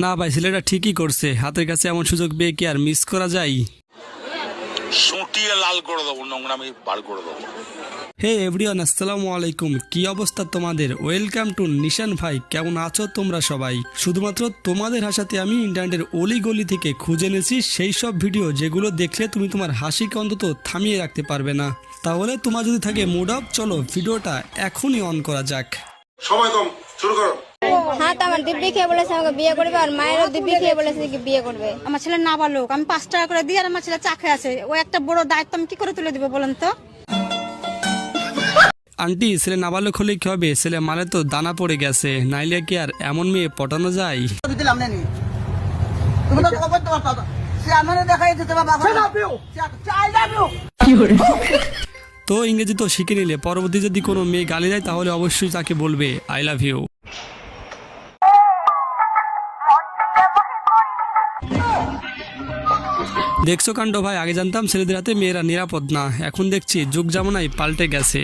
না ভাই, ছেলেটা ঠিকই করছে। হাতের কাছে এমন সুযোগ পেয়ে কি আর মিস করা যায়? সুটিয়ে লাল করে দেবো, নোংরামি বার করে দেবো। হে এভরিওয়ান, আসসালামু আলাইকুম। কি অবস্থা তোমাদের? ওয়েলকাম টু নিশান ভাই। কেমন আছো তোমরা সবাই? শুধুমাত্র তোমাদের হাসাতে আমি ইন্টারনেটের অলি গলি থেকে খুঁজে এনেছি সেই সব ভিডিও যেগুলো দেখলে তুমি তোমার হাসিকে অন্তত থামিয়ে রাখতে পারবে না। তাহলে তোমার যদি থাকে মুড অফ, চলো ভিডিওটা এখনই অন করা যাক। সময় কম, শুরু করো। হ্যাঁ, তো আমার দিব্যি খেয়ে বলেছে আমাকে বিয়ে করবে, আর মায়েরও দিব্যি খেয়ে বলেছে কি বিয়ে করবে। আমার ছেলে নাবালক, আমি 5 টাকা করে দিই আর আমার ছেলে চা খেয়ে আছে। ও একটা বড় দায়িত্ব আমি কি করে তুলে দিব বলেন তো? আন্টি, ছেলে নাবালক হলে কি হবে? ছেলে মানে তো দানা পড়ে গেছে, নাইলে কি আর এমন মেয়ে পটানো যায়? তো ইংরেজি তো শিখে নিলে, পরবর্তী যদি কোনো মেয়ে গালি দেয় তাহলে অবশ্যই তাকে বলবে আই লাভ ইউ। দেখছো কাণ্ড ভাই, আগে জানতাম ছেলেদের হাতে মেয়েরা নিরাপদ না, এখন দেখছি যুগ জামানায় পাল্টে গেছে।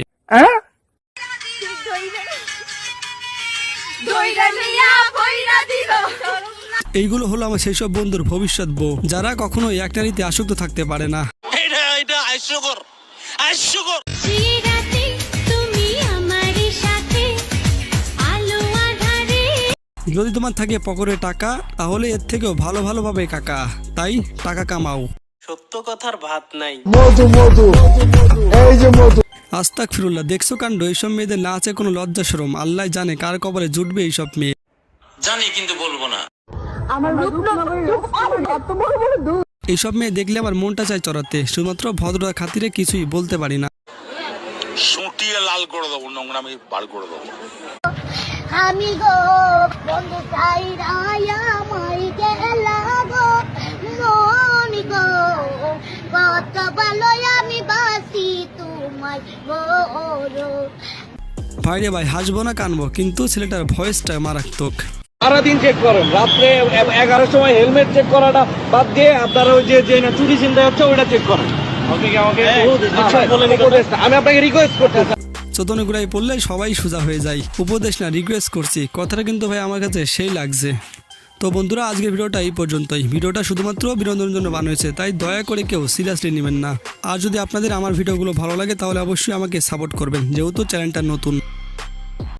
এইগুলো হলো আমার সেই সব বন্ধুর ভবিষ্যৎ বউ, যারা কখনো এক নারীতে আসক্ত থাকতে পারে না। যদি তোমার থাকে পকেটে টাকা, তাহলে এর থেকেও ভালো ভালোভাবে কাকা, তাই টাকা কামাও। সত্য কথার ভাত নাই। আস্তাগফিরুল্লাহ। দেখছো কাণ্ড, এইসব মেয়েদের না আছে কোনো লজ্জা শরম। আল্লাহ জানে কার কপালে জুটবে এইসব মেয়ে। জানি কিন্তু বলবো না। এইসব মেয়ে দেখলে আমার মনটা চাই চড়াতে, শুধুমাত্র ভদ্রতার খাতিরে কিছুই বলতে পারি না। সুটিয়ে লাল করে দেবো, নোংরামি বার করে দেবো। আমি গো বন্ধু চাই আমায় গেলা গো মনি গো, কত ভালো আমি বাসি তোমায় বড়। ভাই রে ভাই, হাসবো না কানবো, কিন্তু ছেলেটার ভয়েসটা মারাত্মক। সারাদিন চেক করেন, রাত্রে 11টার সময় হেলমেট চেক করাটা বাদ দিয়ে আপনারা ওই যে চুরি চিন্তা হচ্ছে ওইটা চেক করেন। আমি আপনাকে রিকোয়েস্ট করতে চাই। চোদনে গুড়াই পড়লে সবাই সোজা হয়ে যায়। উপদেশ না, রিকোয়েস্ট করছি। কথাটা কিন্তু ভাই আমার কাছে সেই লাগছে। তো বন্ধুরা, আজকের ভিডিওটা এই পর্যন্তই। ভিডিওটা শুধুমাত্র বিনোদনের জন্য বানানো হয়েছে, তাই দয়া করে কেউ সিরিয়াসলি নেবেন না। আর যদি আপনাদের আমার ভিডিওগুলো ভালো লাগে তাহলে অবশ্যই আমাকে সাপোর্ট করবেন, যেহেতু চ্যানেলটা নতুন।